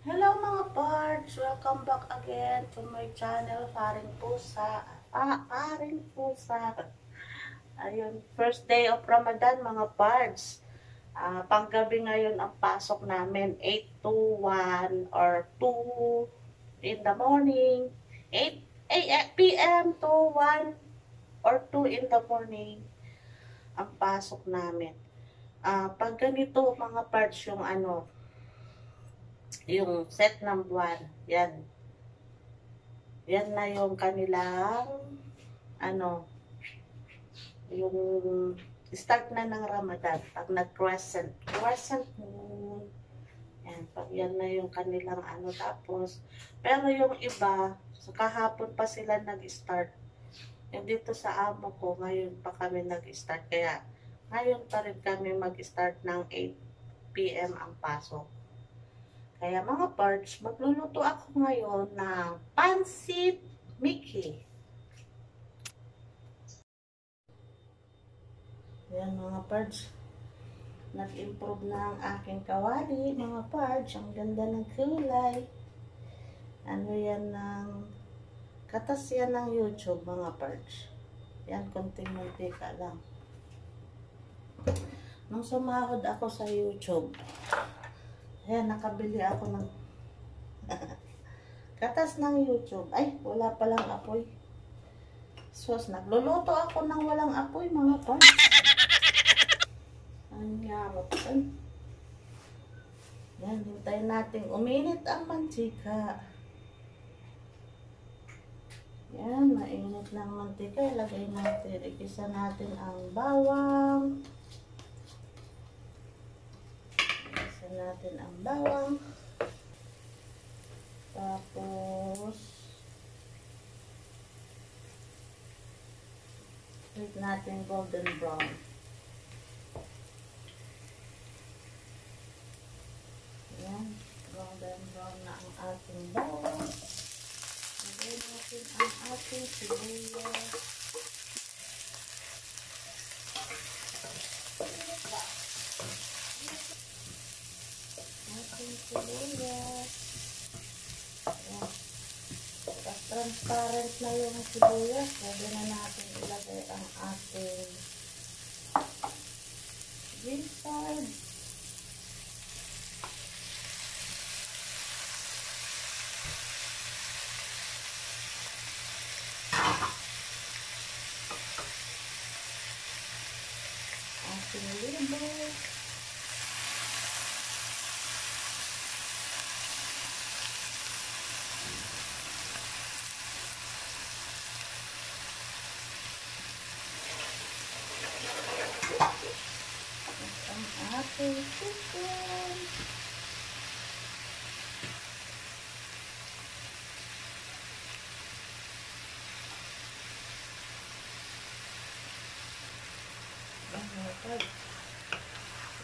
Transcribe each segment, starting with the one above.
Hello mga parts! Welcome back again to my channel, Paring Pusa. Paring Pusa. Ayun, first day of Ramadan mga parts. Panggabi ngayon ang pasok namin, 8 to 1 or 2 in the morning. 8 p.m. to 1 or 2 in the morning ang pasok namin. Pag ganito mga parts yung set ng buwan, yan. Yan na yung kanilang, yung start na ng Ramadan. Pag crescent moon, yan, pag yan na yung kanilang tapos, pero yung iba, so kahapon pa sila nag-start. Yung dito sa amo ko, ngayon pa kami nag-start. Kaya, ngayon pa rin kami mag-start ng 8 p.m. ang pasok. Kaya mga parts, magluluto ako ngayon ng Pansit Mickey. Yan mga parts. Nag-improve na ang aking kawali, mga parts. Ang ganda ng kulay. Ano yan katas yan ng YouTube, mga parts. Yan, konting mantika lang. Nung sumahod ako sa YouTube, ayan, nakabili ako ng katas ng YouTube. Ay, wala palang apoy. Sus, nagluluto ako ng walang apoy, mga parts. Ang yamot yan. Yan, hintayin natin uminit ang mantika. Yan, mainit ng mantika. Ilagay natin, igisa natin ang bawang. Natin ang bawang, tapos click natin golden brown. Ayan, golden brown na ang ating bawang. Lagay natin ang ating sibuyas. Sibuyas. Ayan. Tapos transparent na yung sibuyas. Pwede na natin ilagay ang ating ginseng. Ating limon. Ating chicken.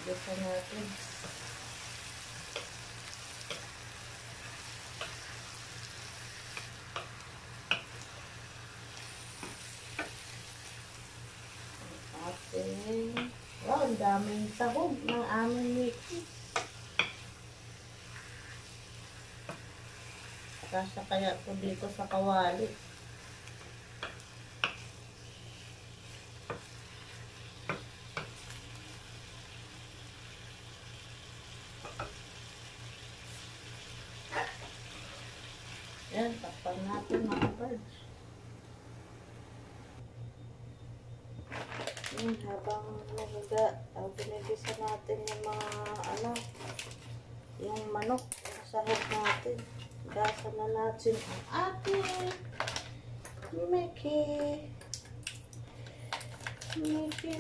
Igisa natin. Wow, ang daming sahog ng aming Mickey. Kasya kaya po dito sa kawali. Yan, takpan natin mga birds. Yan, habang binigisa natin yung mga yung manok, sahog natin. Gasa na natin ang ating Mickey. Mickey.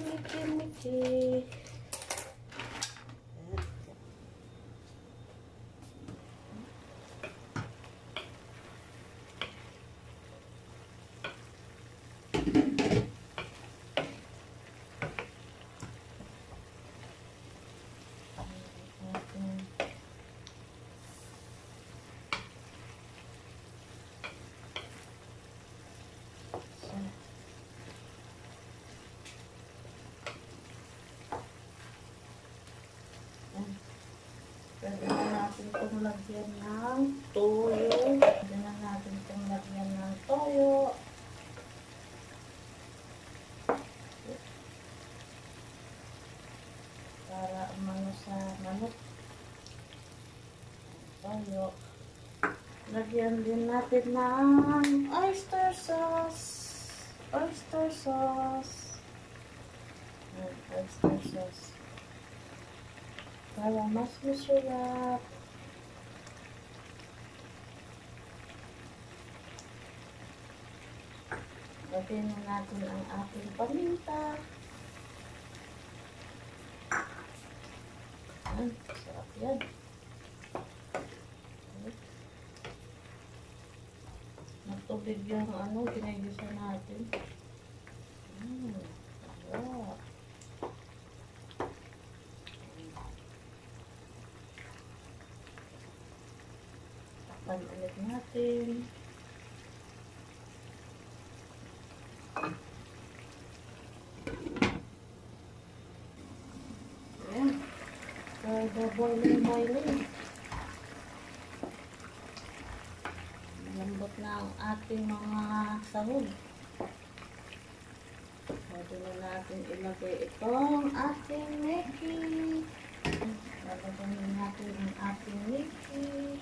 Pwede na natin itong lagyan ng toyo. Lagyan na natin itong lagyan ng toyo. Para umano sa manok. Toyo. Lagyan din natin ng oyster sauce. Oyster sauce. Oyster sauce. Para mas masarap. Lagyan na natin ang ating paminta. Sarap yan. Matubig yung ginagisa natin. Sarap. Takpan ulit natin. Ayan. So, boiling. Lambot na ang ating mga sahog. Pwede na natin ilagay itong ating Mickey. Lalagyan natin ang ating Mickey.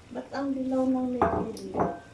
Ba't ang dilaw ng Mickey dito?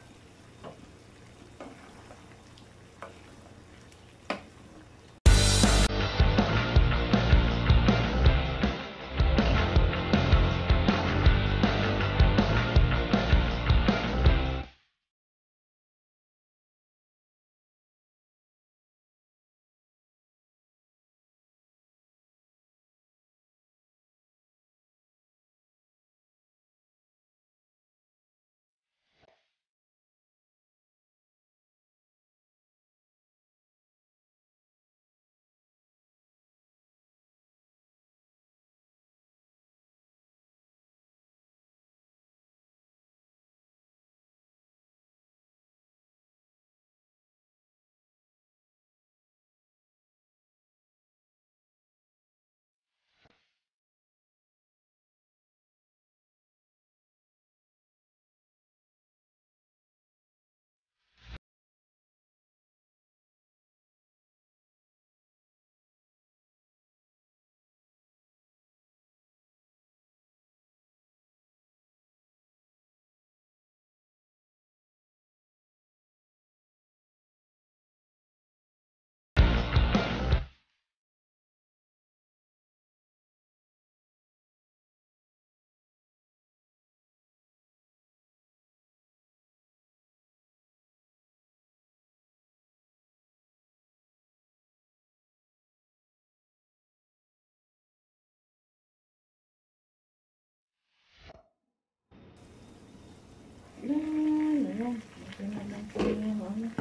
Ayan. Ito na lang po yung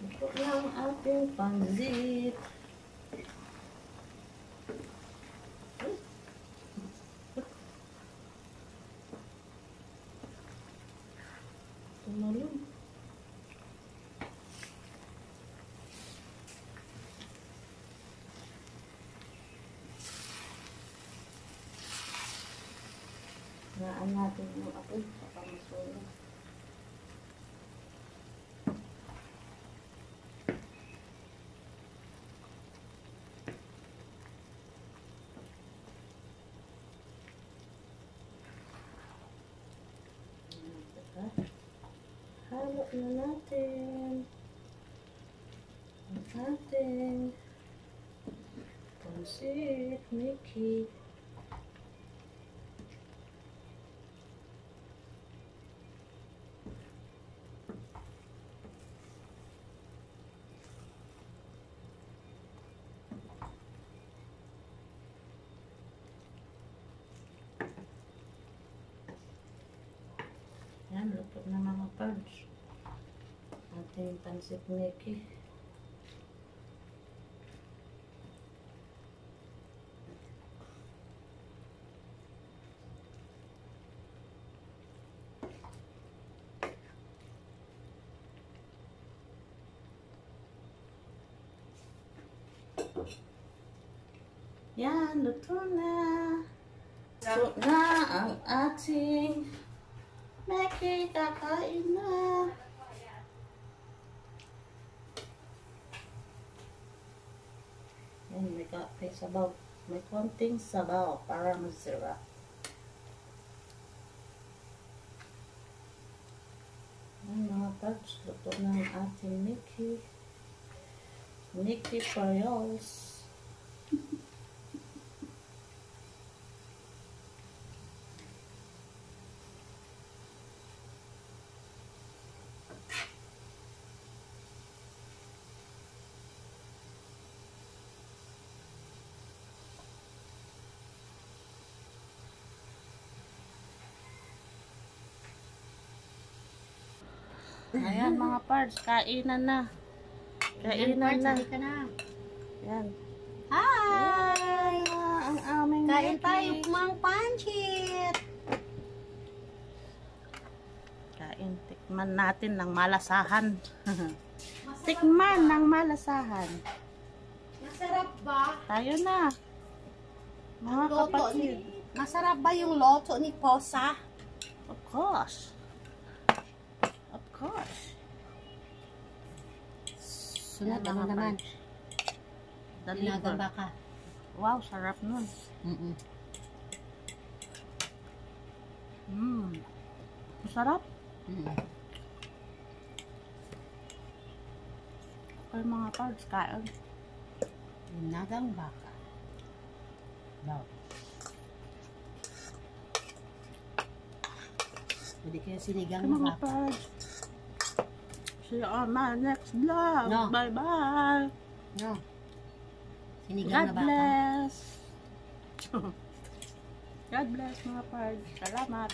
ito na ang ating pansit. Tumalong. Naan natin yung apoy sa pamasulo. Halo na natin ang ating pansit Mickey. Yan, luto na mga pards. Ating pansit Mickey. Yan, luto na. Luto na ang ating Meki, kakain na. Yan, may sabaw. May konting sabaw para masarap. Yan mga parts, luto na ang ating Meki. Meki Pariols. Ayan mga parts, kainan na. Kainan na. Ka na. Yan. Hi! Ang aming Kain Meki. tayo mang panchit. Kain, tikman natin ng malasahan. Tikman ng malasahan. Masarap ba? Tayo na. Mga kapatid. Masarap ba yung loto ni Posa? Of course. Of course. Sunod Yan, ano mga naman? parts. Deliver. Ginagamba ka. Wow, sarap nun. Masarap. Okay mga parts, kain. Ginagang baka. Daw. Pwede kayo sinigang Okay na mga baka. parts. See you on my next vlog. No. Bye-bye. No. Sinigang God na baka. bless. God bless mga parts. Salamat.